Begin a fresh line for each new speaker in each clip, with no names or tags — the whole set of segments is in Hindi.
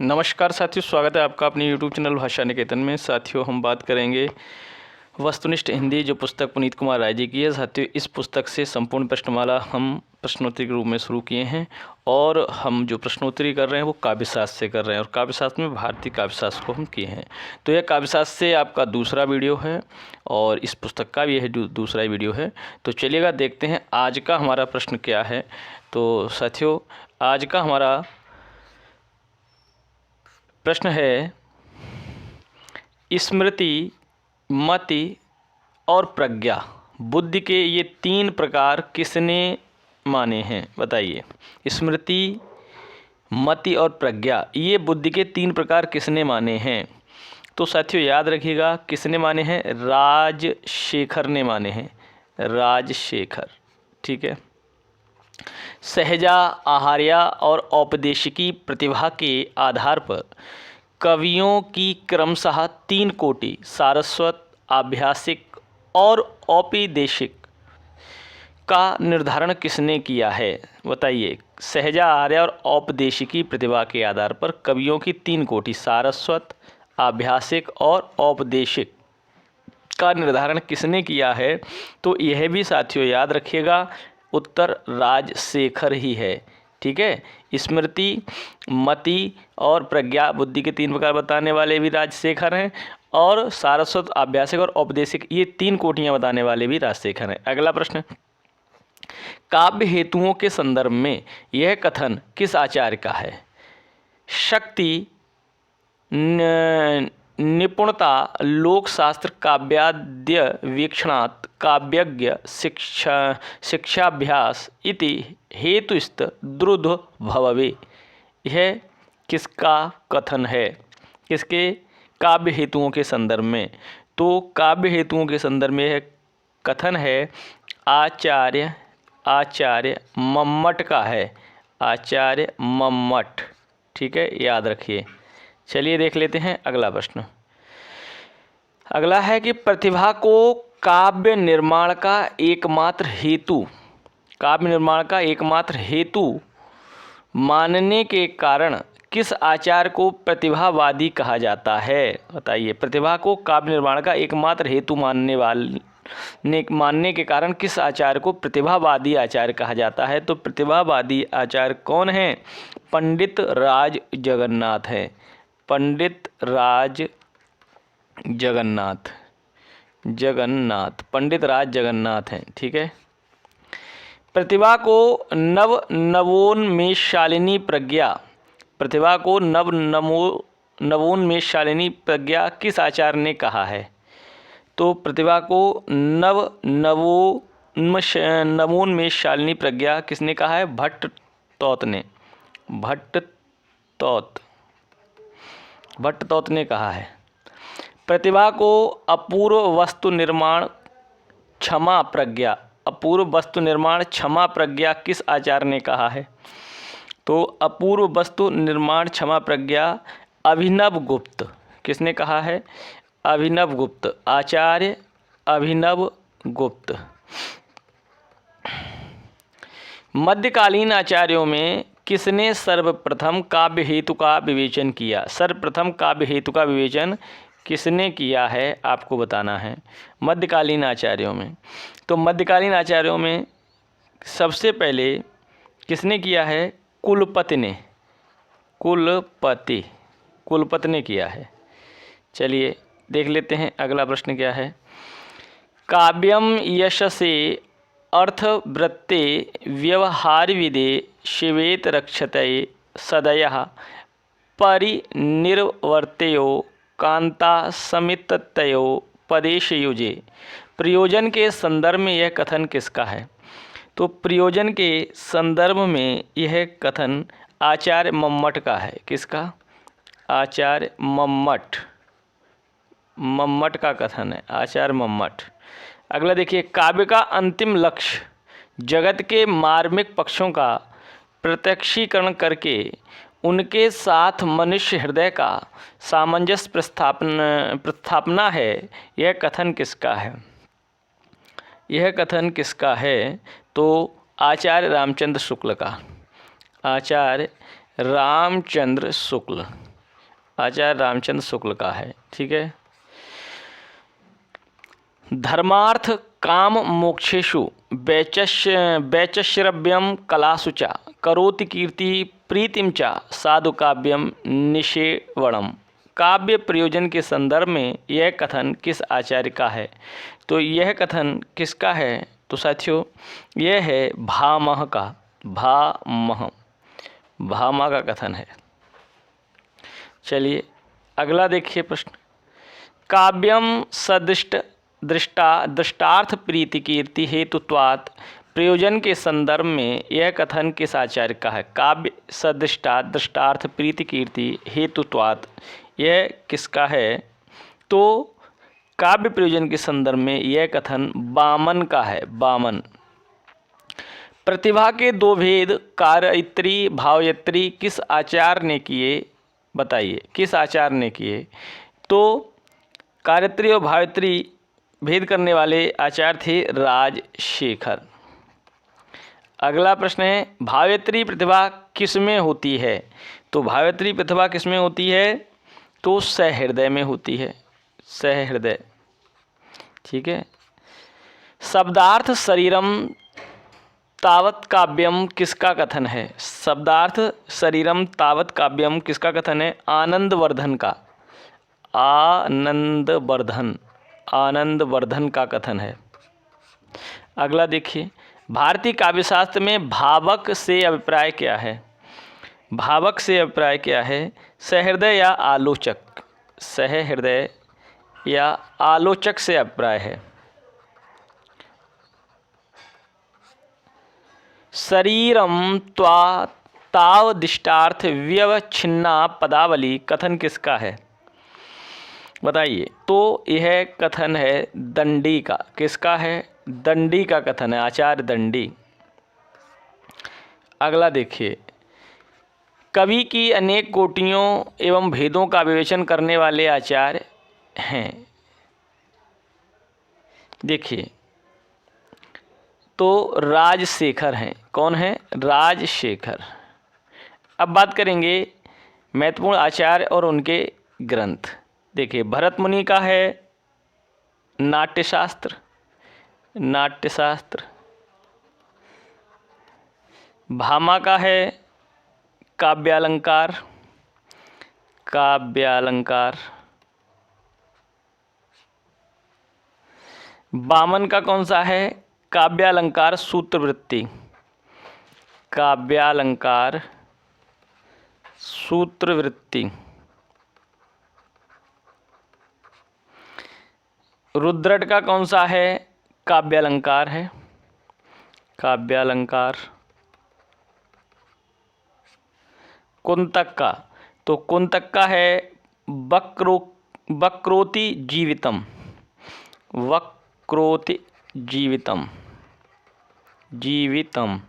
नमस्कार साथियों, स्वागत है आपका अपने YouTube चैनल भाषा निकेतन में। साथियों, हम बात करेंगे वस्तुनिष्ठ हिंदी, जो पुस्तक पुनीत कुमार राय जी की है। साथियों, इस पुस्तक से संपूर्ण प्रश्नमाला हम प्रश्नोत्तरी के रूप में शुरू किए हैं और हम जो प्रश्नोत्तरी कर रहे हैं वो काव्यशास्त्र से कर रहे हैं और काव्यशास्त्र में भारतीय काव्यशास्त्र को हम किए हैं। तो यह काव्यशास्त्र से आपका दूसरा वीडियो है और इस पुस्तक का भी यह दूसरा वीडियो है। तो चलिएगा देखते हैं आज का हमारा प्रश्न क्या है। तो साथियों, आज का हमारा प्रश्न है, स्मृति, मति और प्रज्ञा, बुद्धि के ये तीन प्रकार किसने माने हैं? बताइए। स्मृति, मति और प्रज्ञा, ये बुद्धि के तीन प्रकार किसने माने हैं? तो साथियों याद रखिएगा, किसने माने हैं? राजशेखर ने माने हैं। राजशेखर, ठीक है। सहजा, आहार्या और औपदेशिकी प्रतिभा के आधार पर कवियों की क्रमशः तीन कोटि, सारस्वत, आभ्यासिक और औपदेशिक, का निर्धारण किसने किया है? बताइए। सहजा, आहार्या और औपदेशिकी प्रतिभा के आधार पर कवियों की तीन कोटि, सारस्वत, आभ्यासिक और औपदेशिक, का निर्धारण किसने किया है? तो यह भी साथियों याद रखिएगा, उत्तर राजशेखर ही है। ठीक है। स्मृति, मति और प्रज्ञा, बुद्धि के तीन प्रकार बताने वाले भी राजशेखर हैं और सारस्वत, आभ्यासिक और औपदेशिक, ये तीन कोटियां बताने वाले भी राजशेखर हैं। अगला प्रश्न, काव्य हेतुओं के संदर्भ में यह कथन किस आचार्य का है? शक्ति, निपुणता, लोकशास्त्र, काव्याद्य वीक्षणात्, काव्यज्ञ, शिक्षाभ्यास इति हेतुस्त द्रुध भववे, यह किसका कथन है? किसके? काव्य हेतुओं के संदर्भ में। तो काव्य हेतुओं के संदर्भ में यह कथन है आचार्य मम्मट का है। आचार्य मम्मट, ठीक है, याद रखिए। चलिए देख लेते हैं अगला प्रश्न। अगला है कि प्रतिभा को काव्य निर्माण का एकमात्र हेतु मानने के कारण किस आचार्य को प्रतिभावादी कहा जाता है? बताइए। प्रतिभा को काव्य निर्माण का एकमात्र हेतु मानने के कारण किस आचार्य को प्रतिभावादी आचार्य कहा जाता है? तो प्रतिभावादी आचार्य कौन हैं? पंडित राज जगन्नाथ हैं। पंडित राज जगन्नाथ हैं। ठीक है। प्रतिभा को नवोन्मेषशालिनी प्रज्ञा किस आचार्य ने कहा है? तो प्रतिभा को नवोन्मेषशालिनी प्रज्ञा किसने कहा है? भट्टतौत ने कहा है। प्रतिभा को अपूर्व वस्तु निर्माण क्षमा प्रज्ञा किस आचार्य ने कहा है? तो अपूर्व वस्तु निर्माण क्षमा प्रज्ञा अभिनव गुप्त, किसने कहा है? अभिनव गुप्त, आचार्य अभिनव गुप्त। मध्यकालीन आचार्यों में किसने सर्वप्रथम काव्य हेतु का विवेचन किया? सर्वप्रथम काव्य हेतु का विवेचन किसने किया है, आपको बताना है। मध्यकालीन आचार्यों में, तो मध्यकालीन आचार्यों में सबसे पहले किसने किया है? कुलपति ने किया है। चलिए देख लेते हैं अगला प्रश्न क्या है। काव्यम यशसे अर्थवृत्ते व्यवहारविदे शिवेत रक्षते सदयः परिनिर्वर्तयो कांता समिततयो पदेशयुजे, प्रयोजन के संदर्भ में यह कथन किसका है? तो प्रयोजन के संदर्भ में यह कथन आचार्य मम्मट का है। किसका? आचार्य मम्मट का कथन है, आचार्य मम्मट। अगला देखिए, काव्य का अंतिम लक्ष्य जगत के मार्मिक पक्षों का प्रत्यक्षीकरण करके उनके साथ मनुष्य हृदय का सामंजस्य प्रस्थापना है। यह कथन किसका है? तो आचार्य रामचंद्र शुक्ल का। आचार्य रामचंद्र शुक्ल, आचार्य रामचंद्र शुक्ल का है। ठीक है। धर्मार्थ काम मोक्षेषु वैचश्रव्यम कलासु च करोति कीर्ति प्रीतिम च साधु काव्यम निषेवणम। काव्य प्रयोजन के संदर्भ में यह कथन किस आचार्य का है? तो यह कथन किसका है? तो साथियों यह है भामह का। भामह का कथन है। चलिए अगला देखिए प्रश्न। काव्यम दृष्टार्थ प्रीति कीर्ति हेतुत्वात् प्रयोजन के संदर्भ में यह कथन किस आचार्य का है? काव्य दृष्टार्थ प्रीति कीर्ति हेतुत्वात् यह किसका है? तो काव्य प्रयोजन के संदर्भ में यह कथन वामन का है। वामन। प्रतिभा के दो भेद कार्यत्री भावयत्री किस आचार्य ने किए? बताइए किस आचार्य ने किए? तो कार्यत्री और भावयत्री भेद करने वाले आचार्य थे राजशेखर। अगला प्रश्न है भावयत्री प्रतिभा किसमें होती है? तो भावयत्री प्रतिभा किसमें होती है? तो सहृदय में होती है। सहृदय। ठीक है। शब्दार्थ शरीरम तावत काव्यम किसका कथन है? शब्दार्थ शरीरम तावत काव्यम किसका कथन है? आनंदवर्धन का। आनंदवर्धन का कथन है। अगला देखिए भारतीय काव्यशास्त्र में भावक से अभिप्राय क्या है? भावक से अभिप्राय क्या है? सहृदय या आलोचक। सहृदय या आलोचक से अभिप्राय है। शरीरम तावदिष्टार्थ व्यवच्छिन्ना पदावली कथन किसका है? बताइए। तो यह कथन है दंडी का। किसका है? दंडी का कथन है, आचार्य दंडी। अगला देखिए कवि की अनेक कोटियों एवं भेदों का विवेचन करने वाले आचार्य हैं। देखिए तो राजशेखर हैं। कौन है? राजशेखर। अब बात करेंगे महत्वपूर्ण आचार्य और उनके ग्रंथ। देखिए भरत मुनि का है नाट्यशास्त्र। भामा का है काव्यालंकार। वामन का कौन सा है? काव्यालंकार सूत्रवृत्ति। रुद्रट का कौन सा है? काव्यालंकार है। कुंतक का, तो कुंतक का है वक्रोति जीवितम।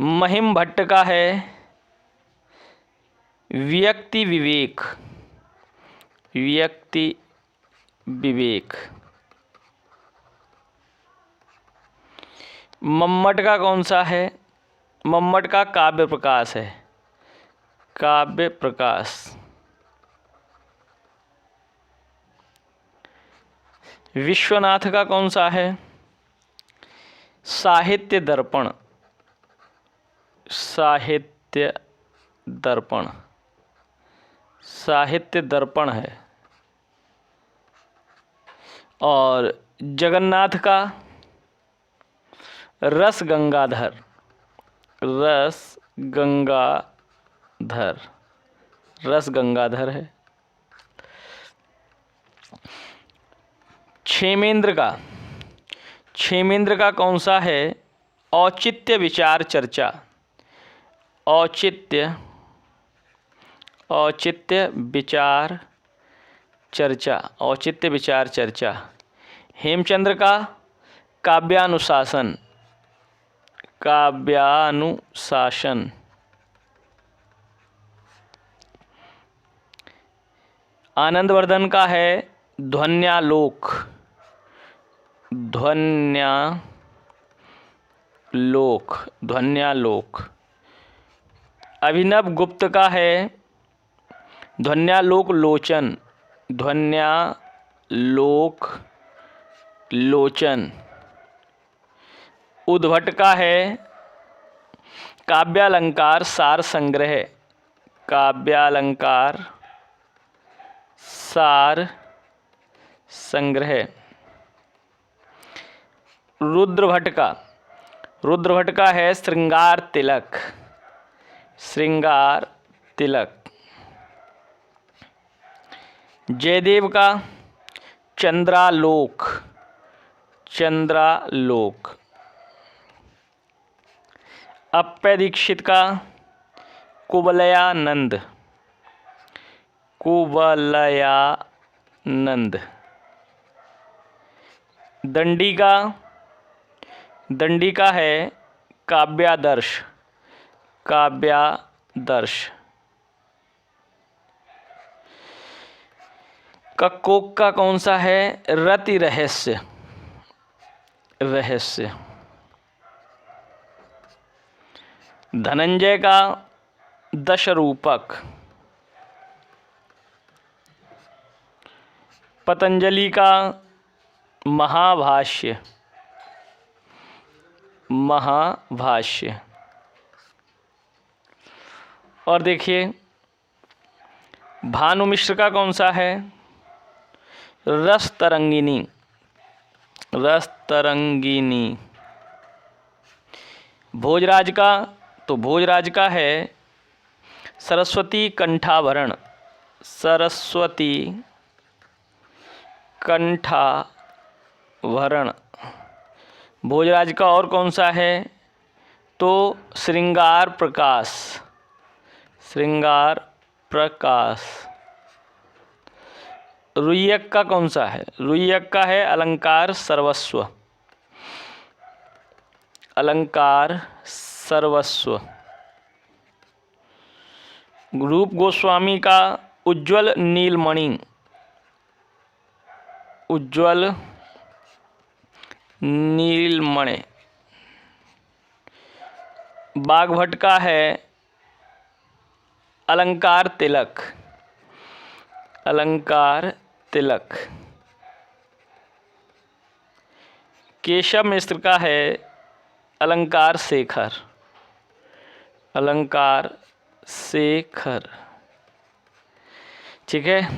महिम भट्ट का है व्यक्ति विवेक। मम्मट का कौन सा है? मम्मट का काव्य प्रकाश है। विश्वनाथ का कौन सा है? साहित्य दर्पण है। और जगन्नाथ का रस गंगाधर है। क्षेमेंद्र का कौन सा है? औचित्य विचार चर्चा। हेमचंद्र का काव्यानुशासन। आनंदवर्धन का है ध्वन्यालोक। अभिनव गुप्त का है ध्वन्यालोक लोचन, ध्वन्यालोक लोचन। उद्भट का है काव्यालंकार सार संग्रह, काव्यालंकार सार संग्रह। रुद्रभट्ट का है श्रृंगार तिलक, श्रृंगार तिलक। जयदेव का चंद्रालोक, चंद्रालोक। अप्पय दीक्षित का कुवलयानंद, कुवलयानंद। दंडी का है काव्यादर्श, काव्यादर्श। कक्कोक का कौन सा है रति रहस्य, रहस्य। धनंजय का दशरूपक। पतंजलि का महाभाष्य, महाभाष्य। और देखिए भानु मिश्र का कौन सा है रस तरंगिनी, रस तरंगिनी। भोजराज का, तो भोजराज का है सरस्वती कंठाभरण, सरस्वती कंठाभरण। भोजराज का और कौन सा है तो श्रृंगार प्रकाश, श्रृंगार प्रकाश। रुय्यक का कौन सा है, रुय्यक का है अलंकार सर्वस्व, अलंकार सर्वस्व। रूप गोस्वामी का उज्ज्वल नीलमणि, उज्ज्वल नीलमणि। बागभट्ट का है अलंकार तिलक, अलंकार तिलक। केशव मिश्र का है अलंकार शेखर, अलंकार शेखर। ठीक है,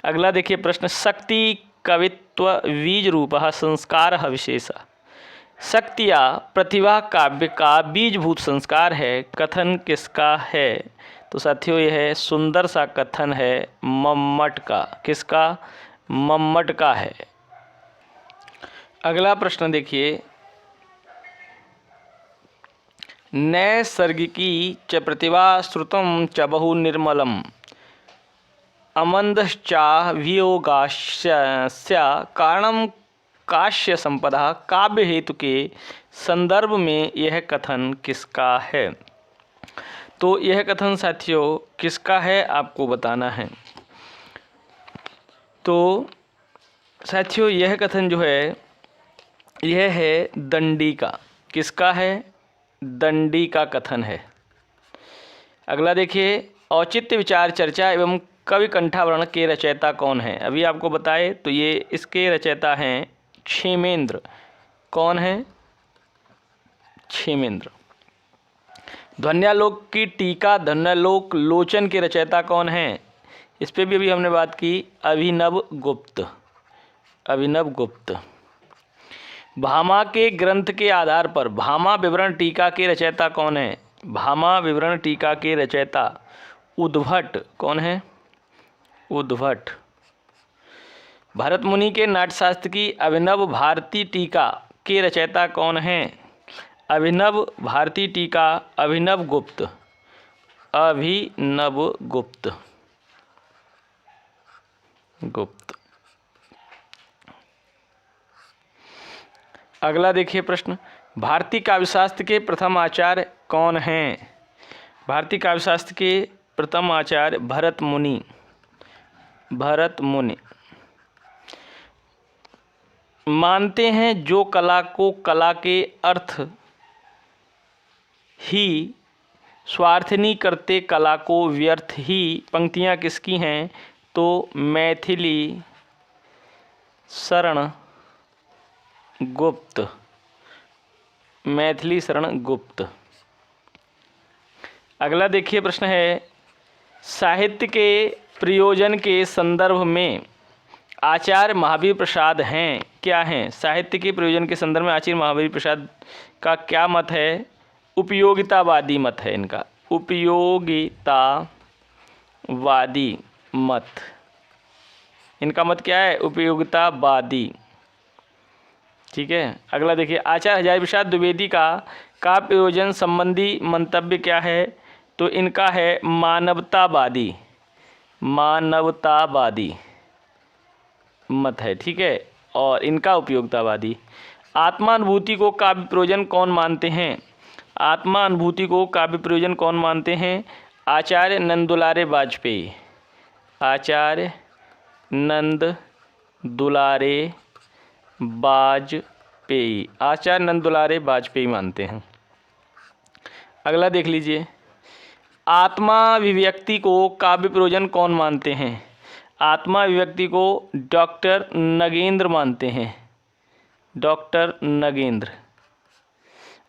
अगला देखिए प्रश्न। शक्ति कवित्व बीज रूपः संस्कारः विशेषः। शक्ति या प्रतिभा काव्य का बीजभूत संस्कार है, कथन किसका है तो साथियों यह सुंदर सा कथन है मम्मट का। किसका, मम्मट का है। अगला प्रश्न देखिए। नैसर्गिकी च प्रतिभा श्रुतं च बहु निर्मलम् अमंदश्चा वियोगास्य कारणम काश्य संपदा काव्य हेतु के संदर्भ में यह कथन किसका है। तो यह कथन साथियों किसका है आपको बताना है। तो साथियों यह कथन जो है यह है दंडी का। किसका है, दंडी का कथन है। अगला देखिए। औचित्य विचार चर्चा एवं कवि कंठाभरण के रचयिता कौन है। अभी आपको बताए तो ये इसके रचयिता हैं क्षेमेंद्र। कौन है, क्षेमेंद्र। ध्वन्यालोक की टीका ध्वन्यालोक लोचन के रचयिता कौन है, इस पे भी अभी हमने बात की, अभिनव गुप्त, अभिनव गुप्त। भामा के ग्रंथ के आधार पर भामा विवरण टीका के रचयिता कौन है। भामा विवरण टीका के रचयिता उद्भट। कौन है, उद्भट। भरत मुनि के नाट्यशास्त्र की अभिनव भारती टीका के रचयिता कौन है। अभिनव भारती टीका अभिनव गुप्त, अभिनव गुप्त, गुप्त। अगला देखिए प्रश्न। भारतीय काव्यशास्त्र के प्रथम आचार्य कौन हैं। भारतीय काव्यशास्त्र के प्रथम आचार्य भरत मुनि, भरत मुनि। मानते हैं जो कला को कला के अर्थ ही स्वार्थनी करते कला को व्यर्थ ही। पंक्तियाँ किसकी हैं? तो मैथिली शरण गुप्त, मैथिली शरण गुप्त। अगला देखिए प्रश्न है, साहित्य के प्रयोजन के संदर्भ में आचार्य महावीर प्रसाद हैं क्या हैं? साहित्य के प्रयोजन के संदर्भ में आचार्य महावीर प्रसाद का क्या मत है? उपयोगितावादी मत है इनका, उपयोगितावादी मत। इनका मत क्या है? उपयोगितावादी। ठीक है। अगला देखिए, आचार्य हजारी प्रसाद द्विवेदी का काव्य प्रयोजन संबंधी मंतव्य क्या है? तो इनका है मानवतावादी, मानवतावादी मत है। ठीक है। और इनका उपयोगितावादी। आत्मानुभूति को काव्य प्रयोजन कौन मानते हैं? आत्मानुभूति को काव्य प्रयोजन कौन मानते हैं? आचार्य नंद दुलारे वाजपेयी, आचार्य नंद दुलारे वाजपेयी, आचार्य नंद दुलारे वाजपेयी मानते हैं। अगला देख लीजिए, आत्माभिव्यक्ति को काव्य प्रयोजन कौन मानते हैं? आत्माभिव्यक्ति को डॉक्टर नगेंद्र मानते हैं, डॉक्टर नगेंद्र।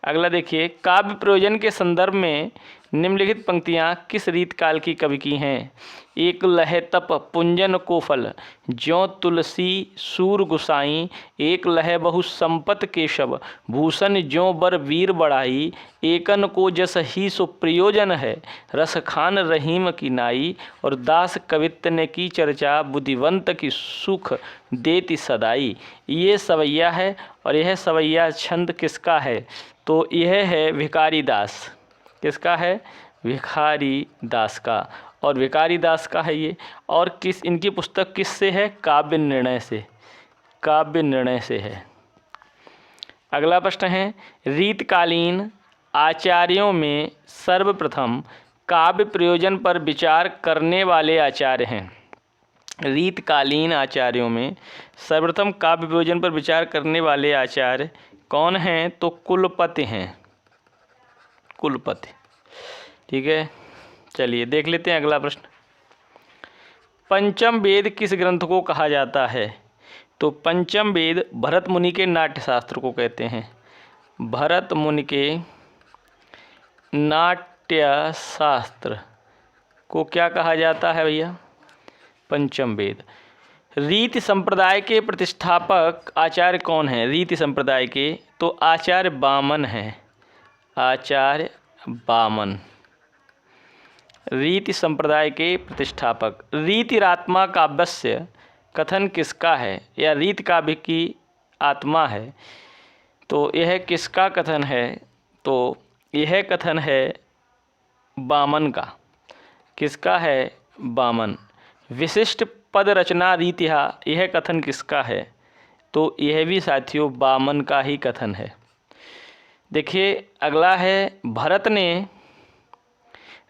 अगला देखिए, काव्य प्रयोजन के संदर्भ में निम्नलिखित पंक्तियाँ किस रीतकाल की कवि की हैं? एक लह तप पुंजन को फल, ज्यों तुलसी सूर गुसाई, एक लह बहु संपत केशव, भूषण ज्यों बर वीर बढ़ाई, एकन को जस ही सो प्रयोजन है, रस खान रहीम की नाई, और दास कवित्त ने की चर्चा, बुद्धिवंत की सुख देती सदाई। ये सवैया है, और यह सवैया छंद किसका है? तो यह है भिखारी दास। किसका है? भिखारी दास का। और भिखारी दास का है ये। और किस, इनकी पुस्तक किससे है? काव्य निर्णय से, काव्य निर्णय से है। अगला प्रश्न है, रीतकालीन आचार्यों में सर्वप्रथम काव्य प्रयोजन पर विचार करने वाले आचार्य हैं। रीतकालीन आचार्यों में सर्वप्रथम काव्य प्रयोजन पर विचार करने वाले आचार्य कौन हैं? तो कुलपति हैं, कुलपति। ठीक है। चलिए देख लेते हैं अगला प्रश्न। पंचम वेद किस ग्रंथ को कहा जाता है? तो पंचम वेद भरत मुनि के नाट्यशास्त्र को कहते हैं, भरत मुनि के नाट्यशास्त्र को क्या कहा जाता है भैया? पंचम वेद। रीति संप्रदाय के प्रतिष्ठापक आचार्य कौन हैं? रीति संप्रदाय के तो आचार्य वामन हैं, आचार्य वामन, रीति संप्रदाय के प्रतिष्ठापक। रीतिरात्मा काव्यस्य कथन किसका है? या रीति काव्य की आत्मा है, तो यह किसका कथन है? तो यह कथन है वामन का। किसका है? वामन। विशिष्ट पद रचना रीतिहा, यह कथन किसका है? तो यह भी साथियों वामन का ही कथन है। देखिए अगला है, भरत ने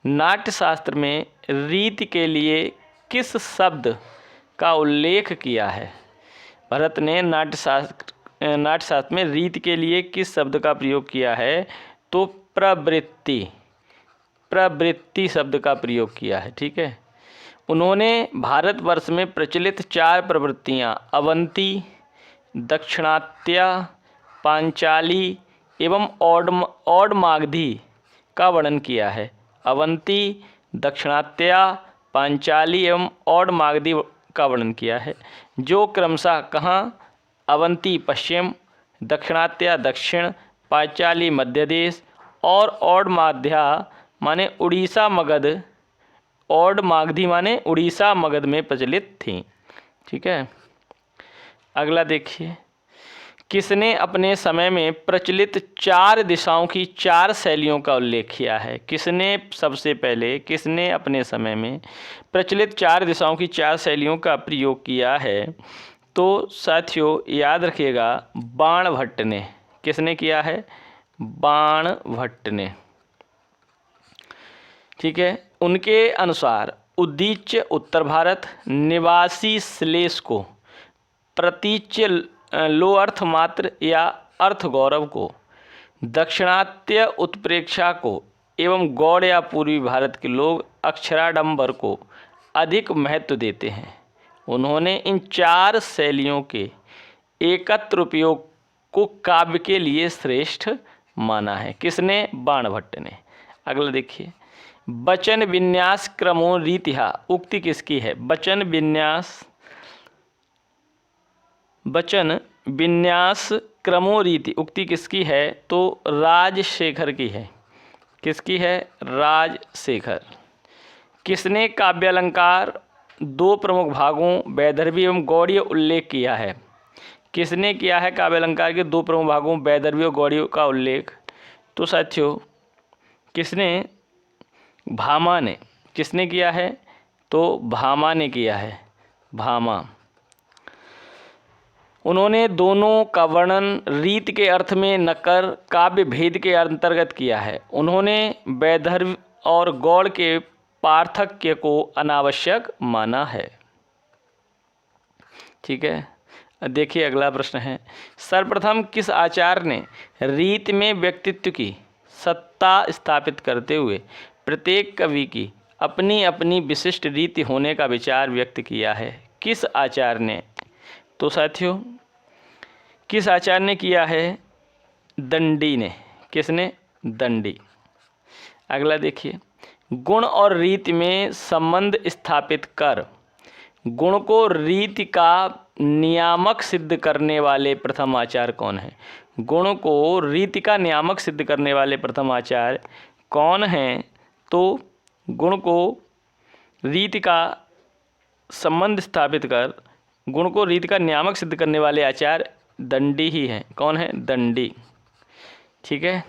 नाट्यशास्त्र में रीति के लिए किस शब्द का उल्लेख किया है? भरत ने नाट्यशास्त्र में रीति के लिए किस शब्द का प्रयोग किया है? तो प्रवृत्ति, प्रवृत्ति शब्द का प्रयोग किया है। ठीक है। उन्होंने भारतवर्ष में प्रचलित 4 प्रवृत्तियाँ अवंती, दक्षिणात्या, पांचाली एवं औडमागधी का वर्णन किया है। अवंती, दक्षिणात्या, पांचाली एवं औडमागधी का वर्णन किया है, जो क्रमशः कहाँ? अवंती पश्चिम, दक्षिणात्या दक्षिण, पांचाली मध्य देश और औडमागध्या माने उड़ीसा मगध, औडमागधी माने उड़ीसा मगध में प्रचलित थी। ठीक है। अगला देखिए, किसने अपने समय में प्रचलित 4 दिशाओं की 4 शैलियों का उल्लेख किया है? किसने सबसे पहले, किसने अपने समय में प्रचलित 4 दिशाओं की 4 शैलियों का प्रयोग किया है? तो साथियों याद रखिएगा, बाणभट्ट ने। किसने किया है? बाणभट्ट ने। ठीक है। उनके अनुसार उदीच्य उत्तर भारत, निवासी श्लेष को, प्रतीच्य लो अर्थ मात्र या अर्थ गौरव को, दक्षिणात्य उत्प्रेक्षा को, एवं गौड़ या पूर्वी भारत के लोग अक्षराडंबर को अधिक महत्व देते हैं। उन्होंने इन 4 शैलियों के एकत्र उपयोग को काव्य के लिए श्रेष्ठ माना है। किसने? बाणभट्ट ने। अगला देखिए, वचन विन्यास क्रमो रीतिहा उक्ति किसकी है? वचन विन्यास क्रमो रीति उक्ति किसकी है? तो राजशेखर की है। किसकी है? राजशेखर। किसने काव्यालंकार 2 प्रमुख भागों वैदर्भी एवं गौड़ीय उल्लेख किया है? किसने किया है काव्यालंकार के 2 प्रमुख भागों वैदर्भी और गौड़ीय का उल्लेख? तो साथियों किसने? भामा ने। किसने किया है? तो भामा ने किया है। भामा। उन्होंने दोनों का वर्णन रीत के अर्थ में न कर काव्य भेद के अंतर्गत किया है। उन्होंने वैदर्भ और गौड़ के पार्थक्य को अनावश्यक माना है। ठीक है, देखिए अगला प्रश्न है, सर्वप्रथम किस आचार्य ने रीत में व्यक्तित्व की सत्ता स्थापित करते हुए प्रत्येक कवि की अपनी अपनी विशिष्ट रीति होने का विचार व्यक्त किया है? किस आचार्य ने? तो साथियों किस आचार्य ने किया है? दंडी ने। किसने? दंडी। अगला देखिए, गुण और रीति में संबंध स्थापित कर गुण को रीति का नियामक सिद्ध करने वाले प्रथम आचार्य कौन है? गुण को रीति का नियामक सिद्ध करने वाले प्रथम आचार्य कौन हैं? तो गुण को रीति का संबंध स्थापित कर गुण को रीति का नियामक सिद्ध करने वाले आचार्य दंडी ही हैं। कौन है? दंडी। ठीक है,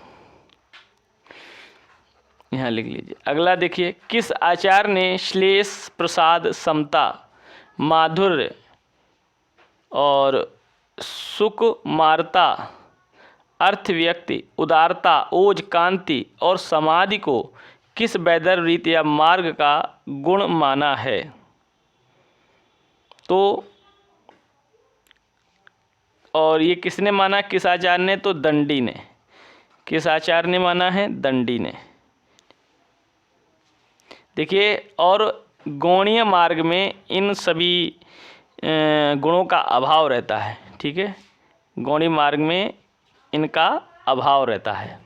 यहाँ लिख लीजिए। अगला देखिए, किस आचार्य ने श्लेष, प्रसाद, समता, माधुर्य और सुकुमारता, अर्थ व्यक्ति, उदारता, ओज, कांति और समाधि को किस वैदर्भ रीति या मार्ग का गुण माना है? तो और ये किसने माना? किस आचार्य ने? तो दंडी ने। किस आचार्य ने माना है? दंडी ने। देखिए, और गौणीय मार्ग में इन सभी गुणों का अभाव रहता है। ठीक है, गौणीय मार्ग में इनका अभाव रहता है।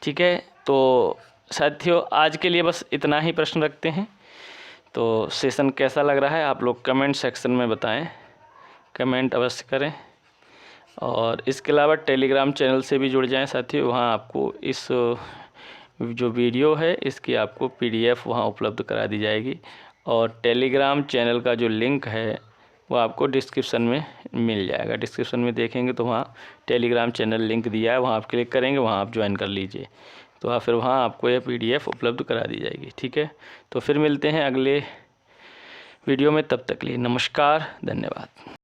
ठीक है, तो साथियों आज के लिए बस इतना ही प्रश्न रखते हैं। तो सेशन कैसा लग रहा है आप लोग कमेंट सेक्शन में बताएं, कमेंट अवश्य करें। और इसके अलावा टेलीग्राम चैनल से भी जुड़ जाएं साथियों, वहाँ आपको इस जो वीडियो है इसकी आपको PDF वहाँ उपलब्ध करा दी जाएगी। और टेलीग्राम चैनल का जो लिंक है वो आपको डिस्क्रिप्शन में मिल जाएगा। डिस्क्रिप्शन में देखेंगे तो वहाँ टेलीग्राम चैनल लिंक दिया है, वहाँ आप क्लिक करेंगे, वहाँ आप ज्वाइन कर लीजिए। तो फिर वहाँ आपको यह PDF उपलब्ध करा दी जाएगी। ठीक है, तो फिर मिलते हैं अगले वीडियो में, तब तक के लिए नमस्कार, धन्यवाद।